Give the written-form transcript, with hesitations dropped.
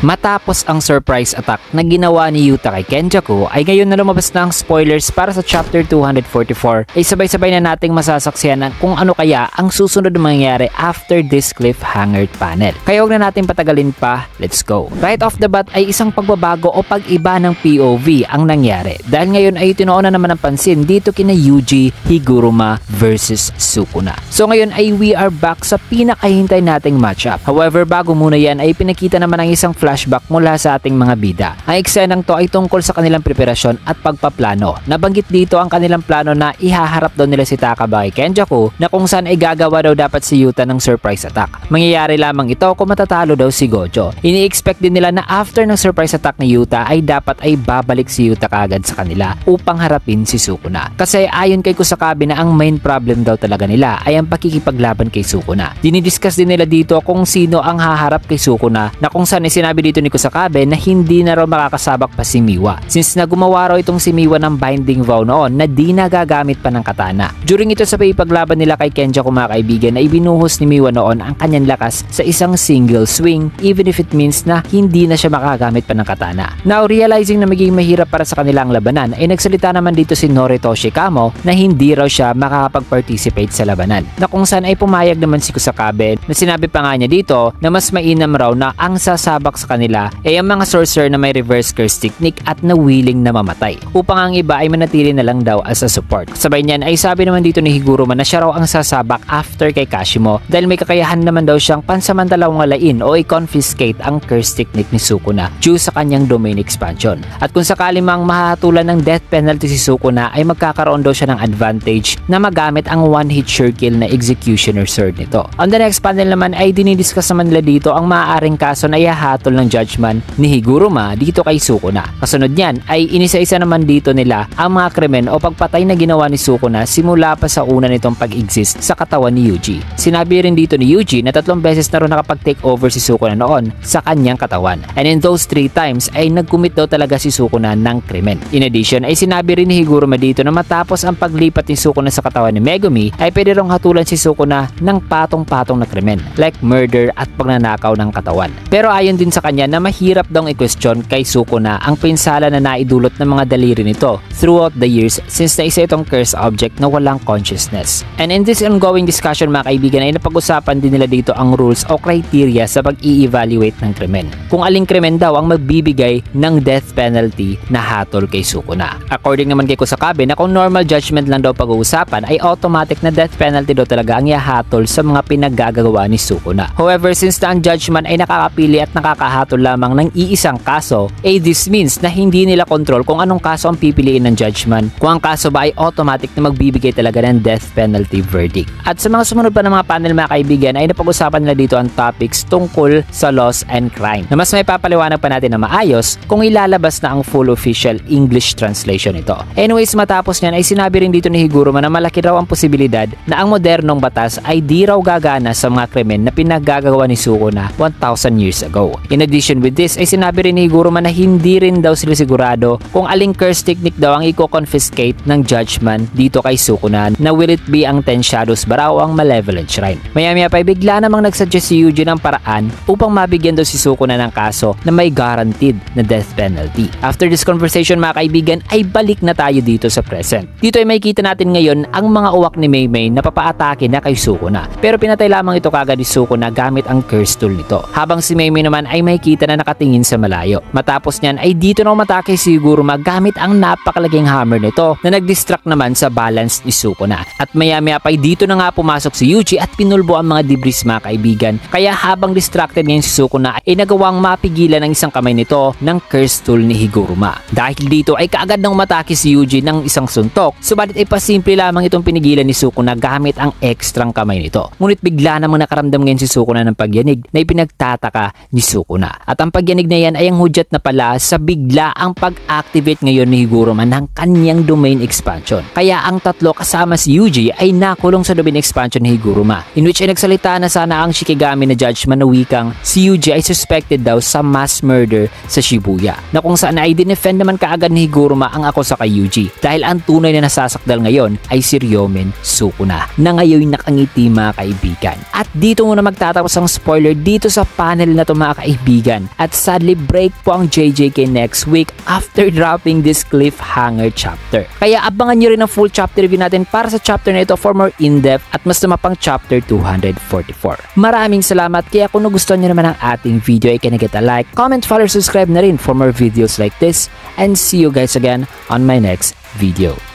Matapos ang surprise attack na ginawa ni Yuta kay Kenjaku ay ngayon na lumabas na ang spoilers para sa chapter 244 ay sabay-sabay na nating masasaksihan kung ano kaya ang susunod na mangyayari after this cliffhanger panel. Kaya huwag na natin patagalin pa, let's go. Right off the bat ay isang pagbabago o pag-iba ng POV ang nangyari dahil ngayon ay tinuon na naman ang pansin dito kina Yuji, Higuruma versus Sukuna. So ngayon ay we are back sa pinakahintay nating matchup. However, bago muna yan ay pinakita naman ang isang flashback mula sa ating mga bida. Ang eksenang to ay tungkol sa kanilang preparasyon at pagpaplano. Nabanggit dito ang kanilang plano na ihaharap daw nila si Takaba kay Kenjaku na kung saan ay gagawa daw dapat si Yuta ng surprise attack. Mangyayari lamang ito kung matatalo daw si Gojo. Ini-expect din nila na after ng surprise attack ni Yuta ay dapat ay babalik si Yuta kagad sa kanila upang harapin si Sukuna. Kasi ayon kay Kusakabe na ang main problem daw talaga nila ay ang pakikipaglaban kay Sukuna. Dinidiscuss din nila dito kung sino ang haharap kay Sukuna na kung saan ay sinabi dito ni Kusakabe na hindi na raw makakasabak pa si Miwa since na gumawa raw itong si Miwa ng binding vow noon na di nagagamit pa ng katana. During ito sa pagpaglaban nila kay Kenjaku mga kaibigan na ibinuhos ni Miwa noon ang kanyang lakas sa isang single swing even if it means na hindi na siya makagamit pa ng katana. Now realizing na magiging mahirap para sa kanilang labanan ay nagsalita naman dito si Noritoshi Kamo na hindi raw siya makakapag-participate sa labanan na kung saan ay pumayag naman si Kusakabe na sinabi pa nga niya dito na mas mainam raw na ang sasabak sa kanila ay ang mga sorcerer na may reverse curse technique at na willing na mamatay upang ang iba ay manatili na lang daw as a support. Sabay niyan ay sabi naman dito ni Higuruma na siya raw ang sasabak after kay Kashimo dahil may kakayahan naman daw siyang pansamantalang walain o i-confiscate ang curse technique ni Sukuna due sa kanyang domain expansion. At kung sakali mang mahatulan ng death penalty si Sukuna ay magkakaroon daw siya ng advantage na magamit ang one-hit sure kill na executioner sword nito. On the next panel naman ay dinidiscuss naman nila dito ang maaaring kaso na ihahatol ng judgment ni Higuruma dito kay Sukuna. Kasunod niyan ay inisa-isa naman dito nila ang mga krimen o pagpatay na ginawa ni Sukuna simula pa sa una nitong pag-exist sa katawan ni Yuji. Sinabi rin dito ni Yuji na 3 beses na rin nakapag-take over si Sukuna noon sa kanyang katawan. And in those 3 times ay nag-commit daw talaga si Sukuna ng krimen. In addition ay sinabi rin ni Higuruma dito na matapos ang paglipat ni Sukuna sa katawan ni Megumi ay pwede rong hatulan si Sukuna ng patong-patong na krimen like murder at pagnanakaw ng katawan. Pero ayon din sa kanya na mahirap daw i-question kay Sukuna ang pinsala na naidulot ng mga daliri nito throughout the years since na isa itong curse object na walang consciousness. And in this ongoing discussion mga kaibigan ay napag-usapan din nila dito ang rules o criteria sa pag-i-evaluate ng krimen. Kung aling krimen daw ang magbibigay ng death penalty na hatol kay Sukuna. According naman kay Kusakabe na kung normal judgment lang daw pag-uusapan ay automatic na death penalty daw talaga ang ihahatol sa mga pinaggagawa ni Sukuna. However, since na ang judgment ay nakakapili at nakakahatol lamang ng iisang kaso, this means na hindi nila control kung anong kaso ang pipiliin ng judgment. Kung ang kaso ba ay automatic na magbibigay talaga ng death penalty verdict. At sa mga sumunod pa ng mga panel mga kaibigan ay napag-usapan nila dito ang topics tungkol sa laws and crime na mas may papaliwanag pa natin na maayos kung ilalabas na ang full official English translation nito. Anyways, matapos niyan ay sinabi rin dito ni Higuruma na malaki raw ang posibilidad na ang modernong batas ay di raw gagana sa mga krimen na pinaggagawa ni Sukuna 1,000 years ago. In addition with this ay sinabi rin ni Higuruma na hindi rin daw sila sigurado kung aling curse technique daw ang i-confiscate ng judgment dito kay Sukuna na will it be ang 10 Shadows ba raw ang Malevolent Shrine. Maya-maya pa bigla namang nagsuggest si Yuji ng paraan upang mabigyan daw si Sukuna ng kaso na may guaranteed na death penalty. After this conversation mga kaibigan ay balik na tayo dito sa present. Dito ay makikita natin ngayon ang mga uwak ni Meimei na papaatake na kay Sukuna. Pero pinatay lamang ito kagad ni Sukuna gamit ang curse tool nito. Habang si Meimei naman ay makikita na nakatingin sa malayo. Matapos niyan ay dito na umatake si Higuruma gamit ang napakalaging hammer nito na nag-distract naman sa balance ni Sukuna. At maya-maya pa dito na nga pumasok si Yuji at pinulbo ang mga debris mga kaibigan. Kaya habang distracted ngayon si Sukuna ay nagawang mapigilan ng isang kamay nito ng curse tool ni Higuruma. Dahil dito ay kaagad nang umatake si Yuji ng isang suntok. Subalit ay pasimple lamang itong pinigilan ni Sukuna gamit ang ekstrang kamay nito. Ngunit bigla namang nakaramdam ngayon si Sukuna ng pagyanig na ipinagtataka ni Sukuna. At ang pagyanig na yan ay ang hudyat na pala sa bigla ang pag-activate ngayon ni Higuruma ng kanyang domain expansion. Kaya ang tatlo kasama si Yuji ay nakulong sa domain expansion ni Higuruma, in which ay nagsalita na sana ang Shikigami na judgment na wikang si Yuji ay suspected daw sa mass murder sa Shibuya, na kung saan ay dinefend naman kaagad ni Higuruma ang ako sa kay Yuji dahil ang tunay na nasasakdal ngayon ay si Ryomen Sukuna na ngayon nakangiti mga kaibigan. At dito muna magtatapos ang spoiler dito sa panel na to mga kaibigan. kaibigan. At sadly break po ang JJK next week after dropping this cliffhanger chapter. Kaya abangan nyo rin ang full chapter review natin para sa chapter na ito for more in-depth at mas lumapang chapter 244. Maraming salamat, kaya kung nagustuhan nyo naman ang ating video ay can get a like, comment, follow, subscribe na rin for more videos like this, and see you guys again on my next video.